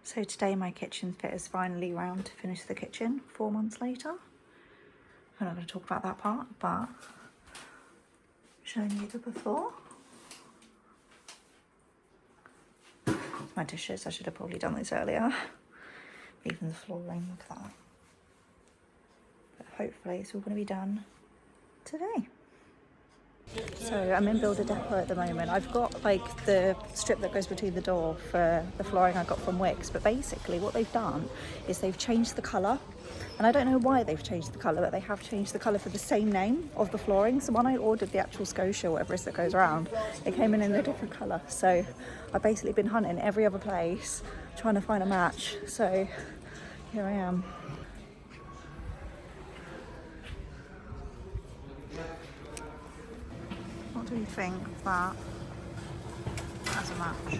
So today my kitchen fit is finally round to finish the kitchen 4 months later. I'm not going to talk about that part, but showing you the before. My dishes, I should have probably done this earlier. Even the flooring, look at that. But hopefully it's all going to be done today. So I'm in Builder Depot at the moment. I've got like the strip that goes between the door for the flooring I got from Wix, but basically what they've done is they've changed the colour, and I don't know why they've changed the colour, but they have changed the colour for the same name of the flooring. So when I ordered the actual Scotia, whatever it is that goes around, it came in a different colour. So I've basically been hunting every other place trying to find a match. So here I am. What do you think of that as a match?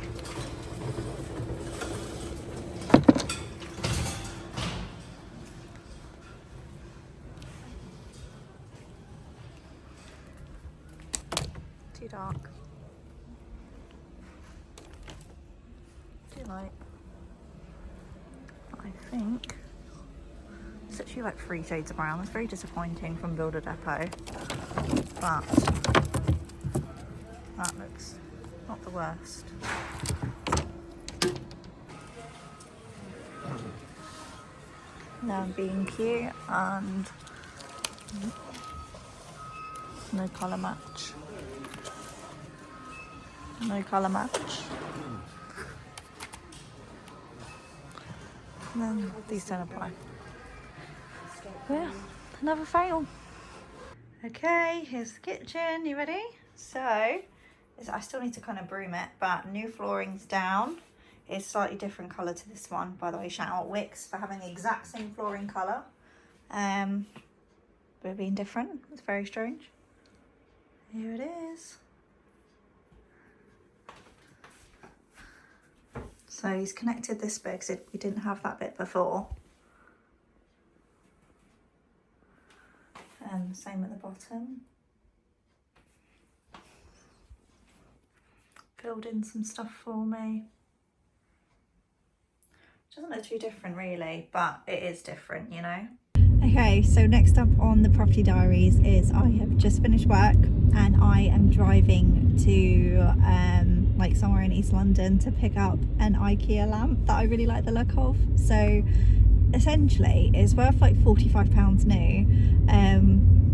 Too dark. Too light. I think it's actually like 3 shades of brown. It's very disappointing from Builder Depot, but that looks not the worst. Now I'm being cute and no colour match. No colour match. And then these don't apply. Yeah, another fail. Okay, here's the kitchen. You ready? So, I still need to kind of broom it, but new flooring's down. It's slightly different colour to this one. By the way, shout out Wix for having the exact same flooring colour. But being different. It's very strange. Here it is. So he's connected this bit because we didn't have that bit before. Same at the bottom. Filled in some stuff for me. Doesn't look too different really, but it is different, you know. Okay, so next up on the property diaries is I have just finished work and I am driving to like somewhere in East London to pick up an IKEA lamp that I really like the look of. So essentially it's worth like £45 new,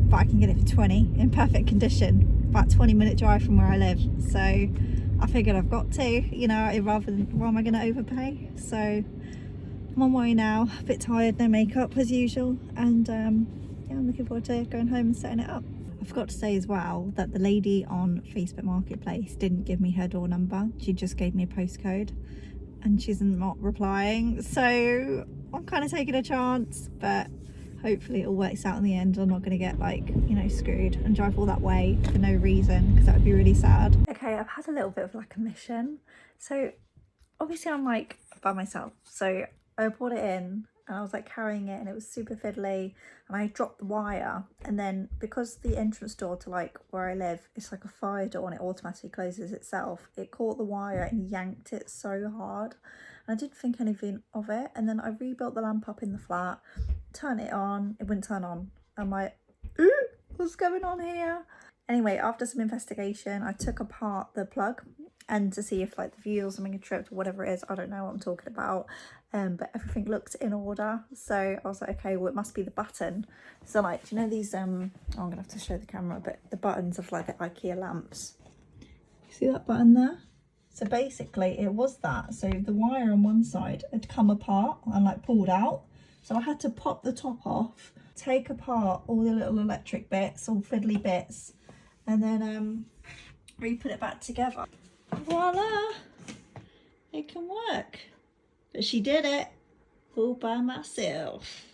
but I can get it for 20 in perfect condition, about 20-minute drive from where I live. So I figured I've got to, you know, rather than, why am I going to overpay? So I'm on my way now, a bit tired, no makeup as usual, and yeah, I'm looking forward to going home and setting it up. I forgot to say as well that the lady on Facebook Marketplace didn't give me her door number, she just gave me a postcode, and she's not replying, so I'm kind of taking a chance, but hopefully it all works out in the end. I'm not going to get like, you know, screwed and drive all that way for no reason, because that would be really sad. Okay, I've had a little bit of like a mission. So obviously I'm like by myself, so I brought it in and I was like carrying it and it was super fiddly, and I dropped the wire, and then because the entrance door to like where I live is like a fire door and it automatically closes itself, it caught the wire and yanked it so hard, and I didn't think anything of it. And then I rebuilt the lamp up in the flat, turn it on, it wouldn't turn on. I'm like, ooh, what's going on here? Anyway, after some investigation, I took apart the plug and to see if like the fuse or something had tripped or whatever it is. I don't know what I'm talking about, but everything looked in order. So I was like, okay, well it must be the button. So like, do you know these oh, I'm gonna have to show the camera, but the buttons of like the IKEA lamps, you see that button there? So basically it was that. So the wire on one side had come apart and like pulled out, so I had to pop the top off, take apart all the little electric bits, all fiddly bits, and then re-put it back together. Voila, it can work. But she did it all by myself.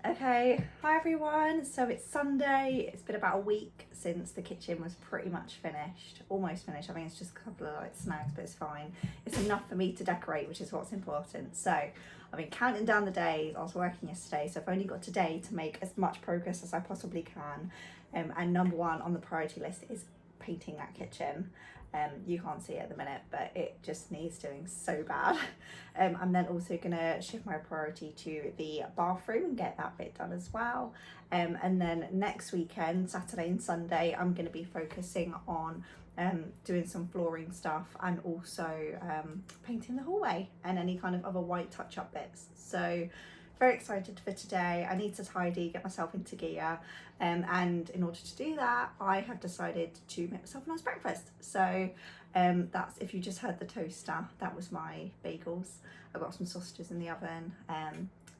Okay, hi everyone. So it's Sunday. It's been about a week since the kitchen was pretty much finished, almost finished. I mean, it's just a couple of like snags, but it's fine. It's enough for me to decorate, which is what's important. So I've been counting down the days. I was working yesterday, so I've only got today to make as much progress as I possibly can. And number one on the priority list is painting that kitchen. You can't see it at the minute, but it just needs doing so bad. I'm then also gonna shift my priority to the bathroom and get that bit done as well. And then next weekend, Saturday and Sunday, I'm gonna be focusing on doing some flooring stuff and also painting the hallway and any kind of other white touch-up bits. So very excited for today. I need to tidy, get myself into gear, and in order to do that, I have decided to make myself a nice breakfast. So that's, if you just heard the toaster, that was my bagels. I've got some sausages in the oven,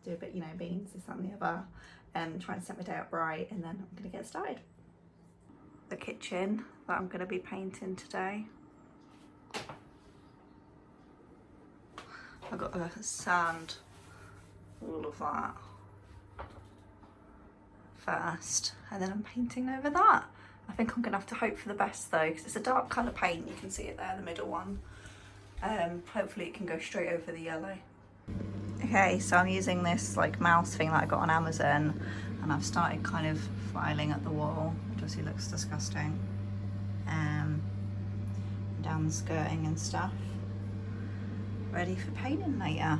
do a bit, you know, beans, this, that and the other, try and set my day up right, and then I'm gonna get started. The kitchen that I'm gonna be painting today. I've got to sand all of that first, and then I'm painting over that. I think I'm gonna have to hope for the best though, because it's a dark colour paint. You can see it there, the middle one. Hopefully it can go straight over the yellow. Okay, so I'm using this like mouse thing that I got on Amazon, and I've started kind of filing at the wall, which obviously looks disgusting. Down the skirting and stuff. Ready for painting later.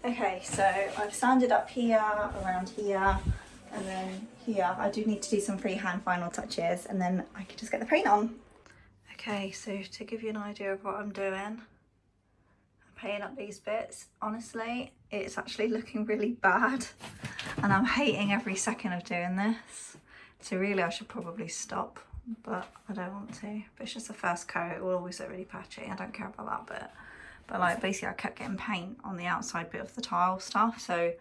Okay, so I've sanded up here, around here, and then here. I do need to do some freehand final touches, and then I can just get the paint on. Okay, so to give you an idea of what I'm doing, I'm painting up these bits. Honestly, it's actually looking really bad, and I'm hating every second of doing this. So really I should probably stop, but I don't want to. But it's just the first coat, it will always look really patchy. I don't care about that bit. But like basically I kept getting paint on the outside bit of the tile stuff, so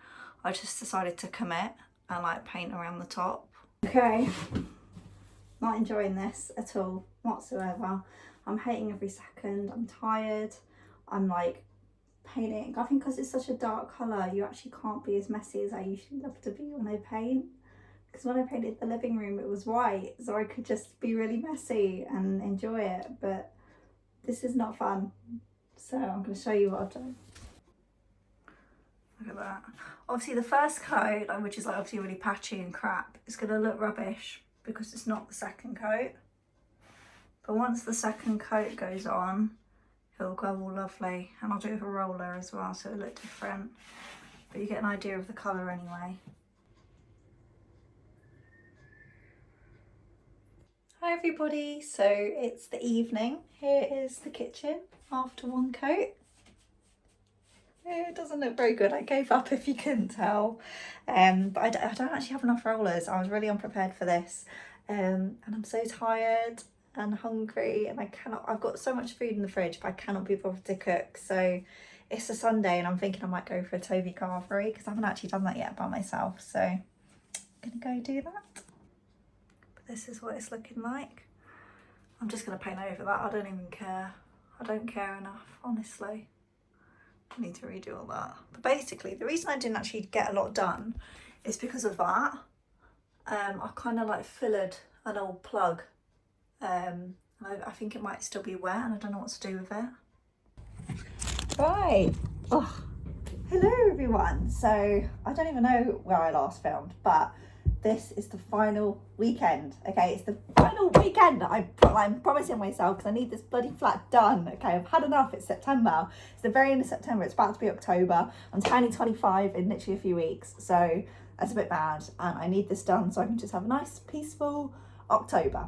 I just decided to commit and like paint around the top. Okay, not enjoying this at all whatsoever. I'm hating every second, I'm tired. I'm like painting, I think because it's such a dark colour, you actually can't be as messy as I usually love to be when I paint. Because when I painted the living room it was white, so I could just be really messy and enjoy it, but this is not fun. So I'm going to show you what I've done. Look at that. Obviously the first coat, which is like obviously really patchy and crap, is going to look rubbish because it's not the second coat. But once the second coat goes on, it'll go all lovely. And I'll do it with a roller as well, so it'll look different. But you get an idea of the colour anyway. Hi everybody, so it's the evening. Here is the kitchen after one coat. It doesn't look very good. I gave up if you couldn't tell. But I don't actually have enough rollers. I was really unprepared for this. And I'm so tired and hungry, and I've got so much food in the fridge, but I cannot be bothered to cook. So it's a Sunday and I'm thinking I might go for a Toby Carvery because I haven't actually done that yet by myself. So I'm gonna go do that. This is what it's looking like. I'm just going to paint over that. I don't even care. I don't care enough, honestly. I need to redo all that. But basically, the reason I didn't actually get a lot done is because of that. I kind of like fillered an old plug. I think it might still be wet and I don't know what to do with it. Right. Oh, hello everyone. So I don't even know where I last filmed, but this is the final weekend. Okay, it's the final weekend I'm promising myself, because I need this bloody flat done. Okay, I've had enough. It's September. It's the very end of September. It's about to be October. I'm turning 25 in literally a few weeks, so that's a bit bad, and I need this done so I can just have a nice peaceful October.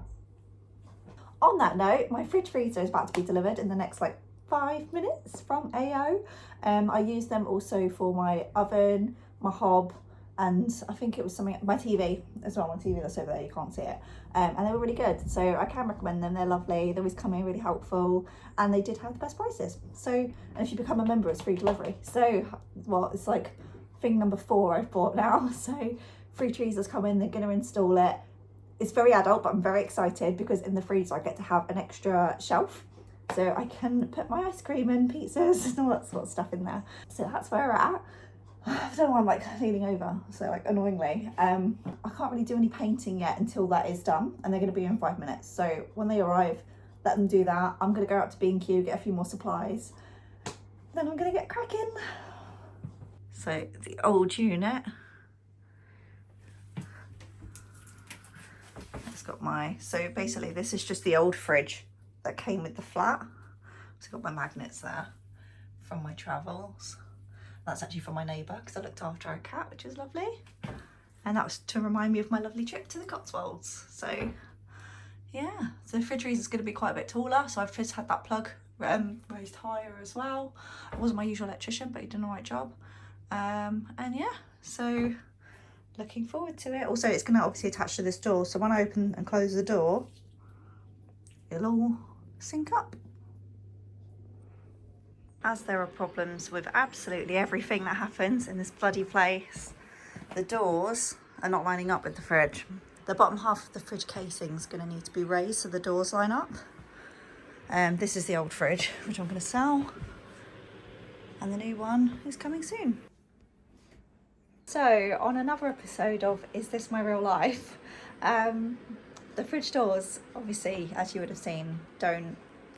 On that note, my fridge freezer is about to be delivered in the next like 5 minutes from AO. I use them also for my oven, my hob, and I think it was something, my TV as well, my TV that's over there, you can't see it. And they were really good, so I can recommend them. They're lovely, they always come in really helpful, and they did have the best prices. So, and if you become a member, it's free delivery. So, well, it's like thing number 4 I've bought now. So, free freezers come in, they're gonna install it. It's very adult, but I'm very excited because in the freezer I get to have an extra shelf. so I can put my ice cream and pizzas and all that sort of stuff in there. So that's where we're at. I don't know why I'm like leaning over, so like annoyingly. I can't really do any painting yet until that is done, and they're going to be in 5 minutes. So when they arrive, let them do that. I'm going to go out to B&Q, get a few more supplies. Then I'm going to get cracking. So the old unit. It's got my, so basically this is just the old fridge that came with the flat. So I've got my magnets there from my travels. That's actually from my neighbour because I looked after her cat, which is lovely. And that was to remind me of my lovely trip to the Cotswolds. So yeah, so the fridge is going to be quite a bit taller. So I've just had that plug raised higher as well. I wasn't my usual electrician, but he did a right job. And yeah, so looking forward to it. Also, it's going to obviously attach to this door. So when I open and close the door, it'll all sync up. As there are problems with absolutely everything that happens in this bloody place, the doors are not lining up with the fridge. The bottom half of the fridge casing is going to need to be raised so the doors line up. This is the old fridge, which I'm going to sell, and the new one is coming soon. So on another episode of Is This My Real Life, the fridge doors, obviously, as you would have seen, don't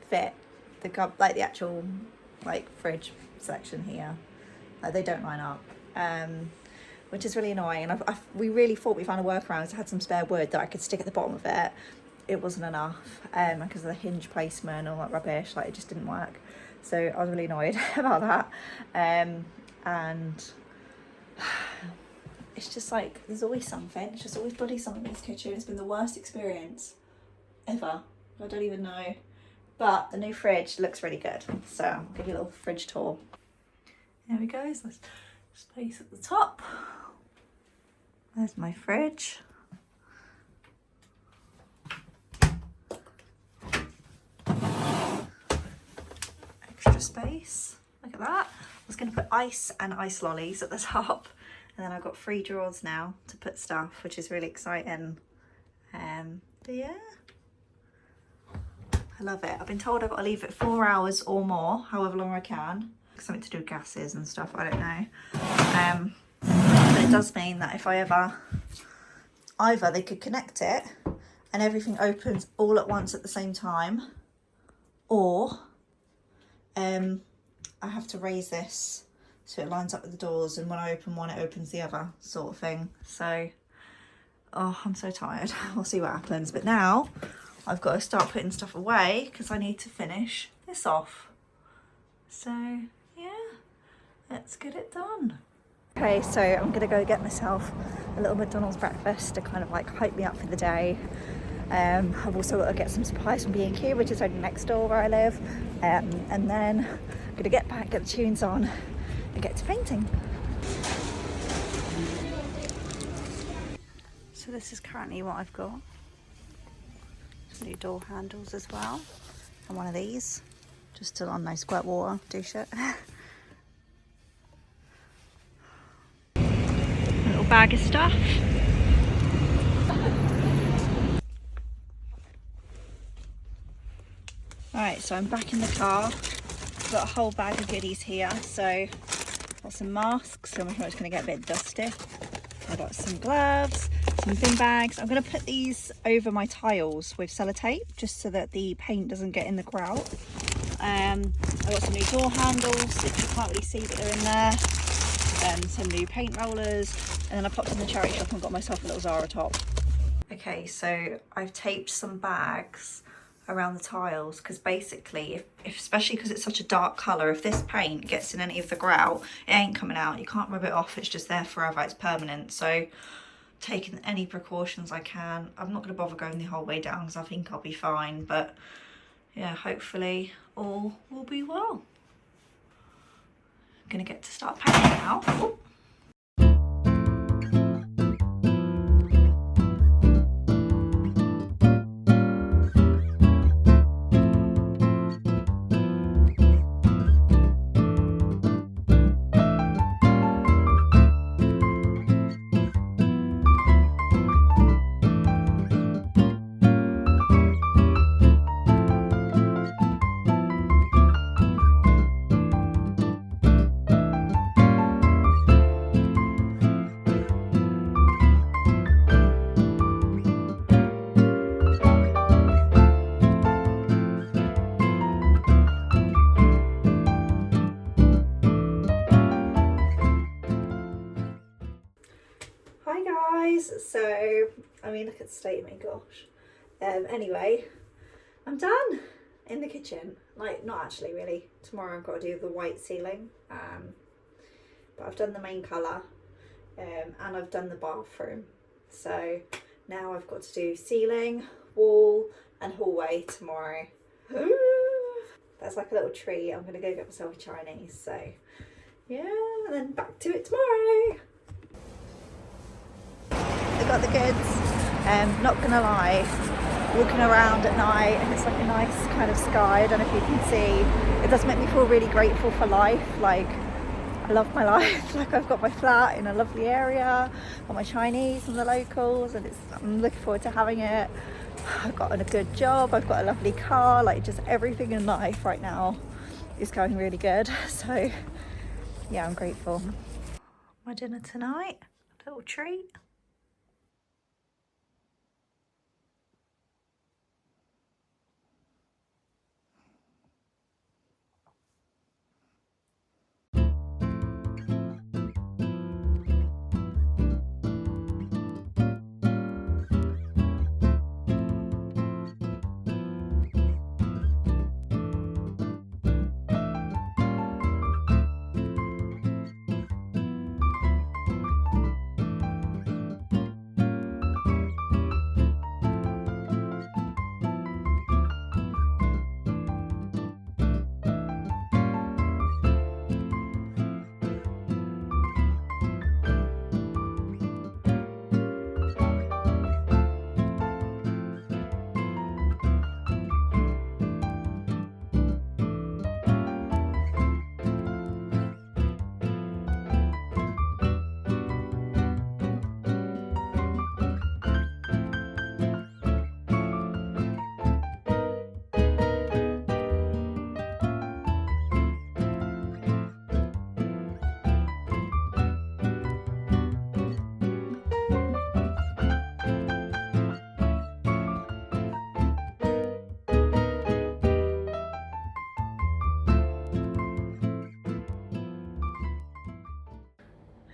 fit the actual fridge section here. Like, they don't line up, which is really annoying. And we really thought we found a workaround. I had some spare wood that I could stick at the bottom of it. It wasn't enough because of the hinge placement and all that rubbish. Like, it just didn't work. So I was really annoyed about that. And it's just like, there's always something. It's just always bloody something in this kitchen. It's been the worst experience ever. I don't even know. But the new fridge looks really good. So I'll give you a little fridge tour. There we go. So there's space at the top. There's my fridge. Extra space. Look at that. I was going to put ice and ice lollies at the top. And then I've got 3 drawers now to put stuff, which is really exciting. But yeah. I love it. I've been told I've got to leave it 4 hours or more, however long I can. Something to do with gases and stuff, I don't know. But it does mean that if I either they could connect it and everything opens all at once at the same time, or I have to raise this so it lines up with the doors, and when I open one, it opens the other, sort of thing. So, oh, I'm so tired. We'll see what happens. But now I've got to start putting stuff away because I need to finish this off. So yeah, let's get it done. Okay, so I'm going to go get myself a little McDonald's breakfast to kind of like hype me up for the day. I've also got to get some supplies from B&Q, which is only next door where I live. And then I'm going to get back, get the tunes on and get to painting. So this is currently what I've got. New door handles as well, and one of these just to on no squirt water, do shit. A little bag of stuff. Alright, so I'm back in the car. I've got a whole bag of goodies here. So got some masks, so I'm sure it's going to get a bit dusty. I've got some gloves, some bin bags. I'm going to put these over my tiles with sellotape just so that the paint doesn't get in the grout. I've got some new door handles that you can't really see, but they're in there. Some new paint rollers, and then I popped in the charity shop and got myself a little Zara top. Okay, so I've taped some bags around the tiles because basically, if especially because it's such a dark colour, if this paint gets in any of the grout, it ain't coming out. You can't rub it off, it's just there forever, it's permanent. So taking any precautions I can. I'm not going to bother going the whole way down because I think I'll be fine, but yeah, hopefully all will be well. I'm going to get to start painting now. Ooh. Hi guys, so I mean, look at the state of me, gosh. Anyway, I'm done in the kitchen. Like, not actually really. Tomorrow I've got to do the white ceiling, but I've done the main colour, and I've done the bathroom. So now I've got to do ceiling, wall and hallway tomorrow. That's like a little treat. I'm gonna go get myself a Chinese, so yeah, and then back to it tomorrow. I got the goods. Not gonna lie, walking around at night and it's like a nice kind of sky. I don't know if you can see. It does make me feel really grateful for life. Like, I love my life. Like, I've got my flat in a lovely area, got my Chinese from the locals, and I'm looking forward to having it. I've got a good job, I've got a lovely car, like just everything in life right now is going really good. So yeah, I'm grateful. My dinner tonight, a little treat.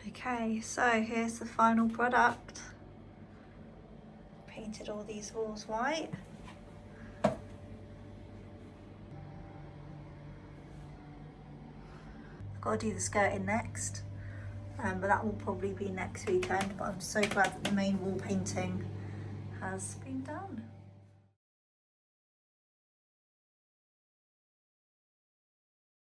Okay, so here's the final product. Painted all these walls white. I've got to do the skirting next, but that will probably be next weekend. But I'm so glad that the main wall painting has been done.